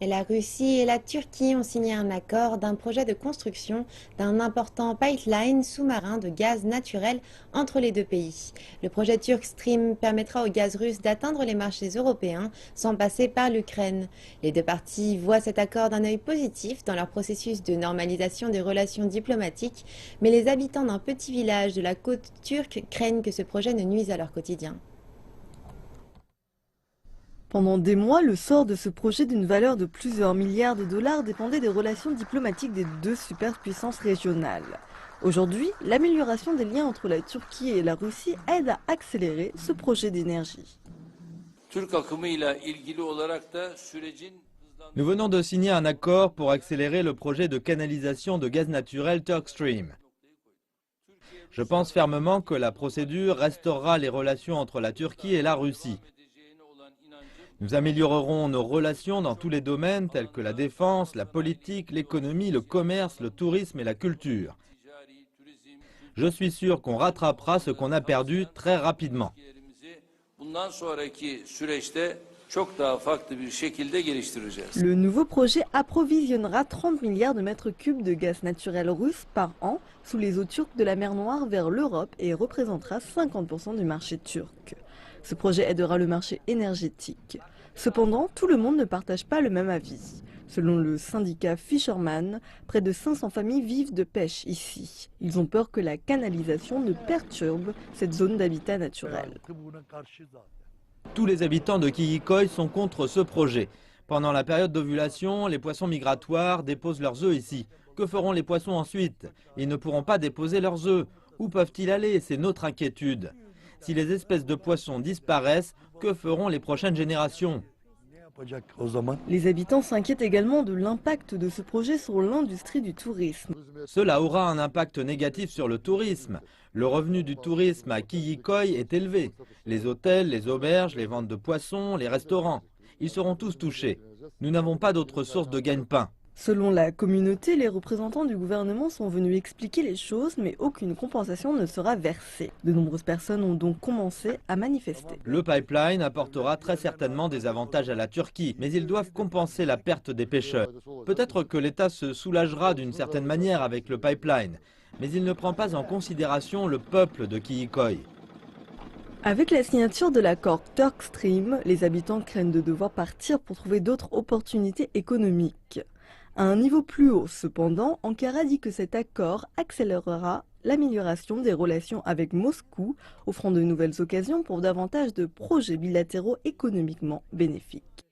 Et la Russie et la Turquie ont signé un accord d'un projet de construction d'un important pipeline sous-marin de gaz naturel entre les deux pays. Le projet Turk Stream permettra au gaz russe d'atteindre les marchés européens sans passer par l'Ukraine. Les deux parties voient cet accord d'un œil positif dans leur processus de normalisation des relations diplomatiques, mais les habitants d'un petit village de la côte turque craignent que ce projet ne nuise à leur quotidien. Pendant des mois, le sort de ce projet d'une valeur de plusieurs milliards de dollars dépendait des relations diplomatiques des deux superpuissances régionales. Aujourd'hui, l'amélioration des liens entre la Turquie et la Russie aide à accélérer ce projet d'énergie. Nous venons de signer un accord pour accélérer le projet de canalisation de gaz naturel Turk Stream. Je pense fermement que la procédure restaurera les relations entre la Turquie et la Russie. Nous améliorerons nos relations dans tous les domaines tels que la défense, la politique, l'économie, le commerce, le tourisme et la culture. Je suis sûr qu'on rattrapera ce qu'on a perdu très rapidement. Le nouveau projet approvisionnera 30 milliards de mètres cubes de gaz naturel russe par an sous les eaux turques de la mer Noire vers l'Europe et représentera 50% du marché turc. Ce projet aidera le marché énergétique. Cependant, tout le monde ne partage pas le même avis. Selon le syndicat Fisherman, près de 500 familles vivent de pêche ici. Ils ont peur que la canalisation ne perturbe cette zone d'habitat naturel. Tous les habitants de Kiyikoy sont contre ce projet. Pendant la période d'ovulation, les poissons migratoires déposent leurs œufs ici. Que feront les poissons ensuite? Ils ne pourront pas déposer leurs œufs. Où peuvent-ils aller? C'est notre inquiétude. Si les espèces de poissons disparaissent, que feront les prochaines générations? Les habitants s'inquiètent également de l'impact de ce projet sur l'industrie du tourisme. Cela aura un impact négatif sur le tourisme. Le revenu du tourisme à Kiyikoy est élevé. Les hôtels, les auberges, les ventes de poissons, les restaurants, ils seront tous touchés. Nous n'avons pas d'autre source de gagne-pain. Selon la communauté, les représentants du gouvernement sont venus expliquer les choses, mais aucune compensation ne sera versée. De nombreuses personnes ont donc commencé à manifester. Le pipeline apportera très certainement des avantages à la Turquie, mais ils doivent compenser la perte des pêcheurs. Peut-être que l'État se soulagera d'une certaine manière avec le pipeline, mais il ne prend pas en considération le peuple de Kiyikoy. Avec la signature de l'accord Turk Stream, les habitants craignent de devoir partir pour trouver d'autres opportunités économiques. À un niveau plus haut, cependant, Ankara dit que cet accord accélérera l'amélioration des relations avec Moscou, offrant de nouvelles occasions pour davantage de projets bilatéraux économiquement bénéfiques.